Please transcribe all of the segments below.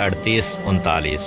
38-39।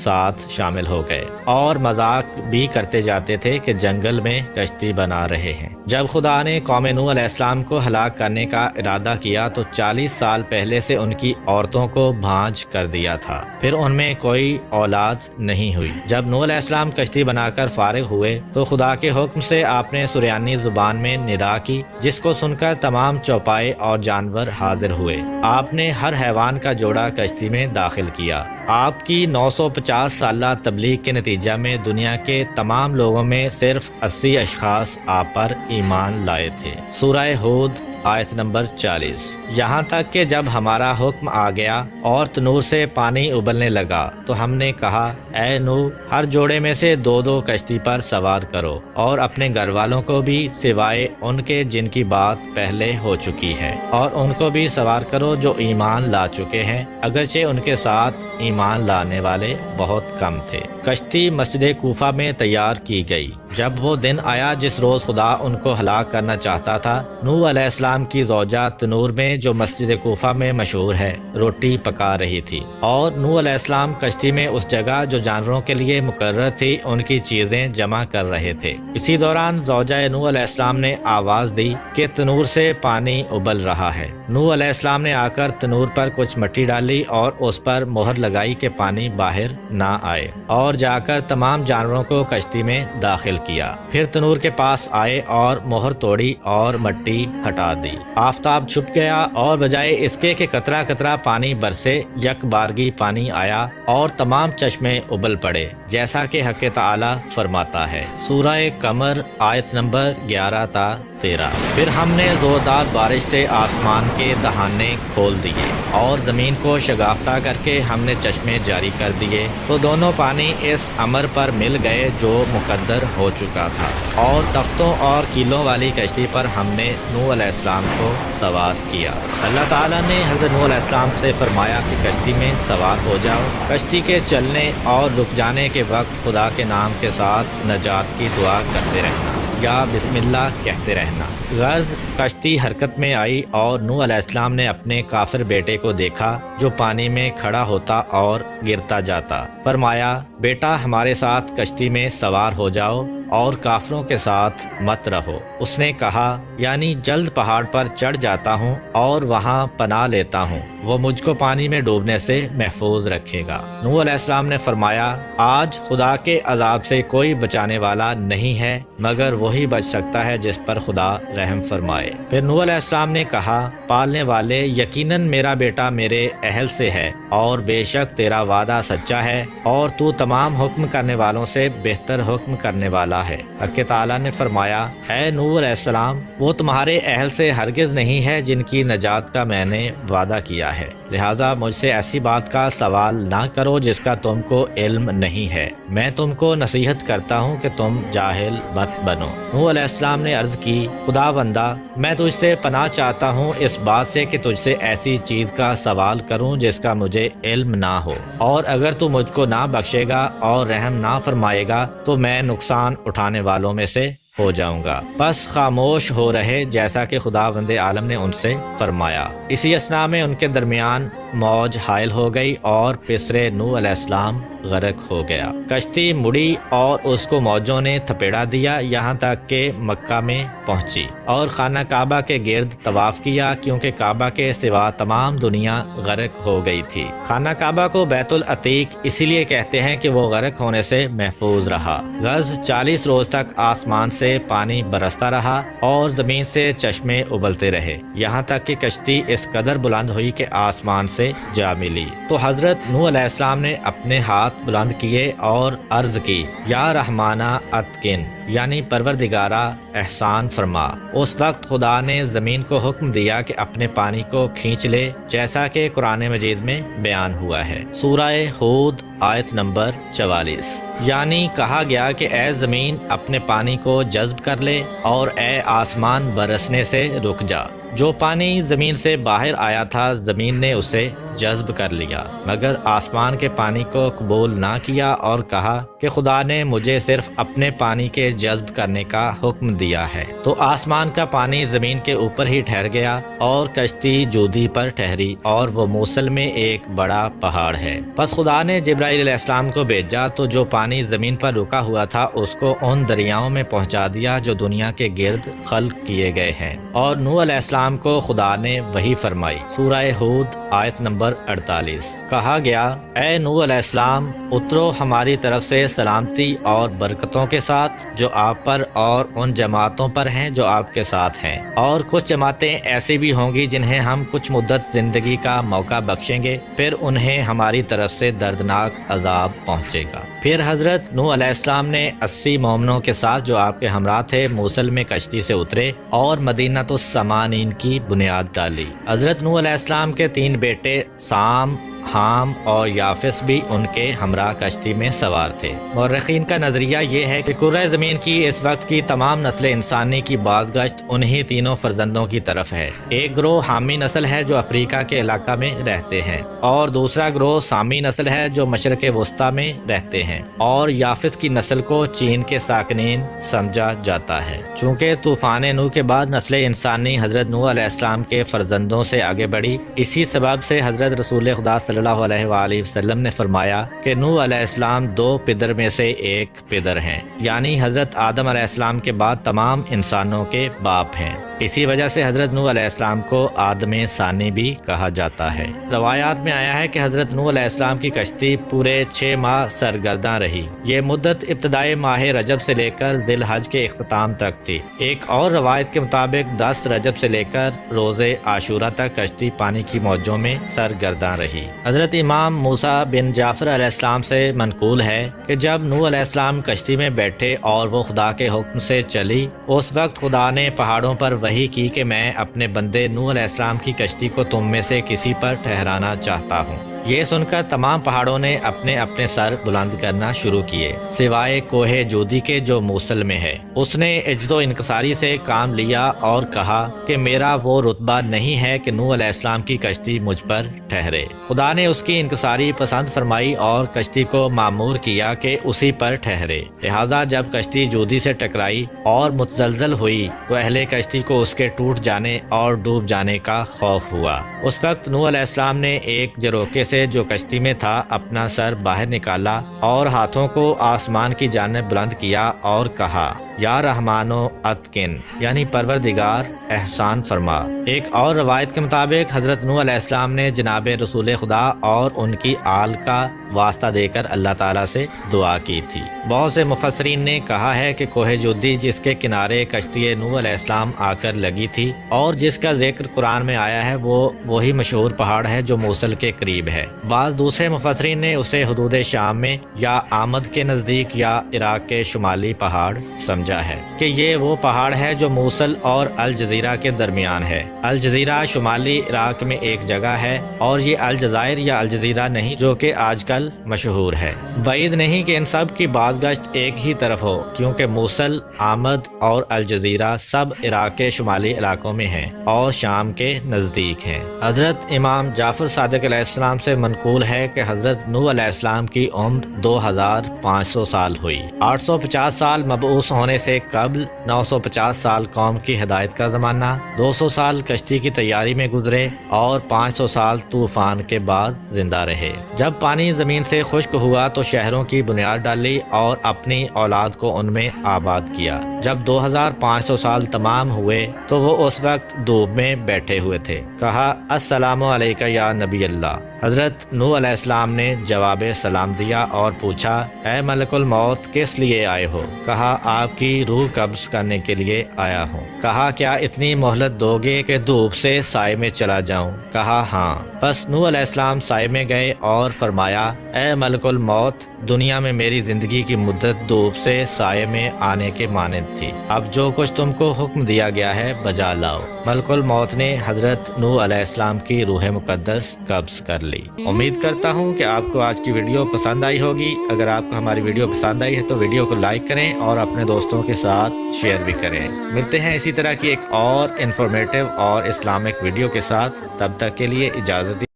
ساتھ شامل ہو گئے اور مذاق بھی کرتے جاتے تھے کہ جنگل میں کشتی بنا رہے ہیں۔ جب خدا نے قوم نوح علیہ السلام کو ہلاک کرنے کا ارادہ کیا تو 40 سال پہلے سے ان کی عورتوں کو بھانج کر دیا تھا، پھر ان میں کوئی اولاد نہیں ہوئی۔ جب نوح علیہ السلام کشتی بنا کر فارغ ہوئے تو خدا کے حکم سے آپ نے سریانی زبان میں ندا کی، جس کو سن کر تمام چوپائے اور جانور حاضر ہوئے۔ آپ نے ہر حیوان کا جوڑا کشتی میں داخل کیا۔ آپ کی 950 سالہ تبلیغ کے نتیجہ میں دنیا کے تمام لوگوں میں صرف 80 اشخاص آپ پر ایمان لائے تھے۔ سورہ ہود آیت نمبر 40۔ یہاں تک کہ جب ہمارا حکم آ گیا اور تنور سے پانی ابلنے لگا تو ہم نے کہا، اے نوح، ہر جوڑے میں سے 2 کشتی پر سوار کرو اور اپنے گھر والوں کو بھی سوائے ان کے جن کی بات پہلے ہو چکی ہے، اور ان کو بھی سوار کرو جو ایمان لا چکے ہیں، اگرچہ ان کے ساتھ ایمان لانے والے بہت کم تھے۔ کشتی مسجد کوفہ میں تیار کی گئی۔ جب وہ دن آیا جس روز خدا ان کو ہلاک کرنا چاہتا تھا، نوح علیہ السلام کی زوجہ تنور میں جو مسجد کوفہ میں مشہور ہے روٹی پکا رہی تھی، اور نوح علیہ السلام کشتی میں اس جگہ جو جانوروں کے لیے مقرر تھی ان کی چیزیں جمع کر رہے تھے۔ اسی دوران زوجہ نوح علیہ السلام نے آواز دی کہ تنور سے پانی ابل رہا ہے۔ نوح علیہ السلام نے آ کر تنور پر کچھ مٹی ڈالی اور اس پر مہر لگائی کہ پانی باہر نہ آئے، اور جا کر تمام جانوروں کو کشتی میں داخل کیا۔ پھر تنور کے پاس آئے اور مہر توڑی اور مٹی ہٹا دی۔ آفتاب چھپ گیا اور بجائے اس کے کہ قطرہ قطرہ پانی برسے، یک بارگی پانی آیا اور تمام چشمے ابل پڑے، جیسا کہ حق تعالی فرماتا ہے۔ سورہ قمر آیت نمبر 11 تا 13۔ پھر ہم نے زوردار بارش سے آسمان کے دہانے کھول دیے اور زمین کو شگافتہ کر کے ہم نے چشمے جاری کر دیے، تو دونوں پانی اس امر پر مل گئے جو مقدر ہو چکا تھا، اور تختوں اور کیلوں والی کشتی پر ہم نے نوح علیہ السلام کو سوار کیا۔ اللہ تعالیٰ نے حضرت نوح علیہ السلام سے فرمایا کہ کشتی میں سوار ہو جاؤ۔ کشتی کے چلنے اور رک جانے کے وقت خدا کے نام کے ساتھ نجات کی دعا کرتے رہنا یا بسم اللہ کہتے رہنا۔ غرض کشتی حرکت میں آئی اور نوح علیہ السلام نے اپنے کافر بیٹے کو دیکھا جو پانی میں کھڑا ہوتا اور گرتا جاتا۔ فرمایا، بیٹا ہمارے ساتھ کشتی میں سوار ہو جاؤ اور کافروں کے ساتھ مت رہو۔ اس نے کہا، یعنی جلد پہاڑ پر چڑھ جاتا ہوں اور وہاں پناہ لیتا ہوں، وہ مجھ کو پانی میں ڈوبنے سے محفوظ رکھے گا۔ نوح علیہ السلام نے فرمایا، آج خدا کے عذاب سے کوئی بچانے والا نہیں ہے مگر وہی بچ سکتا ہے جس پر خدا رحم فرمائے۔ پھر نوح علیہ السلام نے کہا، پالنے والے، یقیناً میرا بیٹا میرے اہل سے ہے اور بے شک تیرا وعدہ سچا ہے اور تو تمام حکم کرنے والوں سے بہتر حکم کرنے والا ہے۔ حق تعالیٰ نے فرمایا، اے نوح علیہ السلام، وہ تمہارے اہل سے ہرگز نہیں ہے جن کی نجات کا میں نے وعدہ کیا ہے، لہٰذا مجھ سے ایسی بات کا سوال نہ کرو جس کا تم کو علم نہیں ہے۔ میں تم کو نصیحت کرتا ہوں کہ تم جاہل مت بنو۔ نوح علیہ السلام نے عرض کی، خدا بندہ، میں تجھ سے پناہ چاہتا ہوں اس بات سے کہ تجھ سے ایسی چیز کا سوال کروں جس کا مجھے علم نہ ہو، اور اگر تو مجھ کو نہ بخشے گا اور رحم نہ فرمائے گا تو میں نقصان اٹھانے والوں میں سے ہو جاؤں گا۔ بس خاموش ہو رہے جیسا کہ خداوند عالم نے ان سے فرمایا۔ اسی اثنا میں ان کے درمیان موج حائل ہو گئی اور پسرے نوح علیہ السلام غرق ہو گیا۔ کشتی مڑی اور اس کو موجوں نے تھپیڑا دیا یہاں تک کہ مکہ میں پہنچی اور خانہ کعبہ کے گرد طواف کیا، کیونکہ کعبہ کے سوا تمام دنیا غرق ہو گئی تھی۔ خانہ کعبہ کو بیت العتیق اسی لیے کہتے ہیں کہ وہ غرق ہونے سے محفوظ رہا۔ غرض 40 روز تک آسمان سے پانی برستا رہا اور زمین سے چشمے ابلتے رہے، یہاں تک کہ کشتی اس قدر بلند ہوئی کہ آسمان سے جا ملی۔ تو حضرت نوح علیہ السلام نے اپنے ہاتھ بلند کیے اور عرض کی، یا رحمانہ اتقن، یعنی پروردگارہ احسان فرما۔ اس وقت خدا نے زمین کو حکم دیا کہ اپنے پانی کو کھینچ لے، جیسا کہ قرآن مجید میں بیان ہوا ہے۔ سورہ ہود آیت نمبر 44۔ یعنی کہا گیا کہ اے زمین اپنے پانی کو جذب کر لے اور اے آسمان برسنے سے رک جا۔ جو پانی زمین سے باہر آیا تھا زمین نے اسے جذب کر لیا، مگر آسمان کے پانی کو قبول نہ کیا اور کہا کہ خدا نے مجھے صرف اپنے پانی کے جذب کرنے کا حکم دیا ہے۔ تو آسمان کا پانی زمین کے اوپر ہی ٹھہر گیا اور کشتی جودی پر ٹھہری، اور وہ موصل میں ایک بڑا پہاڑ ہے۔ پس خدا نے جبرائیل علیہ السلام کو بھیجا تو جو پانی زمین پر رکا ہوا تھا اس کو ان دریاؤں میں پہنچا دیا جو دنیا کے گرد خلق کیے گئے ہیں، اور نوح علیہ السلام کو خدا نے وحی فرمائی۔ سورہ ہود آیت نمبر 48۔ کہا گیا، اے نوح علیہ السلام، اترو ہماری طرف سے سلامتی اور برکتوں کے ساتھ جو آپ پر اور ان جماعتوں پر ہیں جو آپ کے ساتھ ہیں، اور کچھ جماعتیں ایسی بھی ہوں گی جنہیں ہم کچھ مدت زندگی کا موقع بخشیں گے، پھر انہیں ہماری طرف سے دردناک عذاب پہنچے گا۔ پھر حضرت نوح علیہ السلام نے 80 مومنوں کے ساتھ جو آپ کے ہمراہ تھے موصل میں کشتی سے اترے اور مدینہ السمانین کی بنیاد ڈالی۔ حضرت نوح علیہ السلام کے 3 بیٹے سام، حام اور یافس بھی ان کے ہمراہ کشتی میں سوار تھے۔ مورخین کا نظریہ یہ ہے کہ کرۂ زمین کی اس وقت کی تمام نسل انسانی کی بازگشت انہی تینوں فرزندوں کی طرف ہے۔ ایک گروہ حامی نسل ہے جو افریقہ کے علاقہ میں رہتے ہیں، اور دوسرا گروہ سامی نسل ہے جو مشرق وسطیٰ میں رہتے ہیں، اور یافس کی نسل کو چین کے ساکنین سمجھا جاتا ہے۔ چونکہ طوفان نوح کے بعد نسل انسانی حضرت نوح علیہ السلام کے فرزندوں سے آگے بڑھی، اسی سبب سے حضرت رسول خدا صلی اللہ علیہ وآلہ وسلم نے فرمایا کہ نوح علیہ السلام 2 پدر میں سے ایک پدر ہیں، یعنی حضرت آدم علیہ السلام کے بعد تمام انسانوں کے باپ ہیں۔ اسی وجہ سے حضرت نوح علیہ السلام کو آدم ثانی بھی کہا جاتا ہے۔ روایات میں آیا ہے کہ حضرت نوح علیہ السلام کی کشتی پورے 6 ماہ سرگرداں رہی۔ یہ مدت ابتدائی ماہ رجب سے لے کر ذی الحج کے اختتام تک تھی۔ ایک اور روایت کے مطابق 10 رجب سے لے کر روز عاشوراء تک کشتی پانی کی موجوں میں سرگرداں رہی۔ حضرت امام موسیٰ بن جعفر علیہ السلام سے منقول ہے کہ جب نوح علیہ السلام کشتی میں بیٹھے اور وہ خدا کے حکم سے چلی، اس وقت خدا نے پہاڑوں پر وحی کی کہ میں اپنے بندے نوح علیہ السلام کی کشتی کو تم میں سے کسی پر ٹھہرانا چاہتا ہوں۔ یہ سن کر تمام پہاڑوں نے اپنے اپنے سر بلند کرنا شروع کیے، سوائے کوہ جودی کے جو موصل میں ہے۔ اس نے عجز و انکساری سے کام لیا اور کہا کہ میرا وہ رتبہ نہیں ہے کہ نوح علیہ السلام کی کشتی مجھ پر ٹھہرے۔ خدا نے اس کی انکساری پسند فرمائی اور کشتی کو مامور کیا کہ اسی پر ٹھہرے۔ لہذا جب کشتی جودی سے ٹکرائی اور متزلزل ہوئی تو اہل کشتی کو اس کے ٹوٹ جانے اور ڈوب جانے کا خوف ہوا۔ اس وقت نوح علیہ السلام نے ایک جروکے سے جو کشتی میں تھا اپنا سر باہر نکالا اور ہاتھوں کو آسمان کی جانب بلند کیا اور کہا، یا رحمانو اتقن، یعنی پروردگار احسان فرما۔ ایک اور روایت کے مطابق حضرت نوح علیہ السلام نے جناب رسول خدا اور ان کی آل کا واسطہ دے کر اللہ تعالیٰ سے دعا کی تھی۔ بہت سے مفسرین نے کہا ہے کہ کوہ جودی جس کے کنارے کشتی نوح علیہ السلام آ کر لگی تھی اور جس کا ذکر قرآن میں آیا ہے، وہ وہی مشہور پہاڑ ہے جو موصل کے قریب ہے۔ بعض دوسرے مفسرین نے اسے حدود شام میں یا آمد کے نزدیک یا عراق کے شمالی پہاڑ سمجھا ہے کہ یہ وہ پہاڑ ہے جو موصل اور الجزیرہ کے درمیان ہے۔ الجزیرہ شمالی عراق میں ایک جگہ ہے اور یہ الجزائر یا الجزیرہ نہیں جو کہ آج کل مشہور ہے۔ بعید نہیں کہ ان سب کی بازگشت ایک ہی طرف ہو، کیونکہ موصل، آمد اور الجزیرہ سب عراق کے شمالی علاقوں میں ہیں اور شام کے نزدیک ہیں۔ حضرت امام جعفر صادق علیہ السلام سے منقول ہے کہ حضرت نوح علیہ السلام کی عمر 2500 سال ہوئی۔ 850 سال مبعوث ہونے سے قبل، 950 سال قوم کی ہدایت کا زمانہ، 200 سال کشتی کی تیاری میں گزرے اور 500 سال طوفان کے بعد زندہ رہے۔ جب پانی زمین سے خشک ہوا تو شہروں کی بنیاد ڈالی اور اپنی اولاد کو ان میں آباد کیا۔ جب 2500 سال تمام ہوئے تو وہ اس وقت دوب میں بیٹھے ہوئے تھے۔ کہا، السلام علیکہ یا نبی اللہ۔ حضرت نوح علیہ السلام نے جواب سلام دیا اور پوچھا، اے ملک الموت، کس لیے آئے ہو؟ کہا، آپ کی روح قبض کرنے کے لیے آیا ہوں۔ کہا، کیا اتنی مہلت دو گے کہ دھوپ سے سائے میں چلا جاؤں؟ کہا، ہاں۔ پس نوح علیہ السلام سائے میں گئے اور فرمایا، اے ملک الموت، دنیا میں میری زندگی کی مدت دھوپ سے سائے میں آنے کے مانند تھی، اب جو کچھ تم کو حکم دیا گیا ہے بجا لاؤ۔ ملک الموت نے حضرت نوح علیہ السلام کی روح مقدس قبض کر لی۔ امید کرتا ہوں کہ آپ کو آج کی ویڈیو پسند آئی ہوگی۔ اگر آپ کو ہماری ویڈیو پسند آئی ہے تو ویڈیو کو لائک کریں اور اپنے دوستوں کے ساتھ شیئر بھی کریں۔ ملتے ہیں اسی طرح کی ایک اور انفارمیٹیو اور اسلامک ویڈیو کے ساتھ، تب تک کے لیے اجازت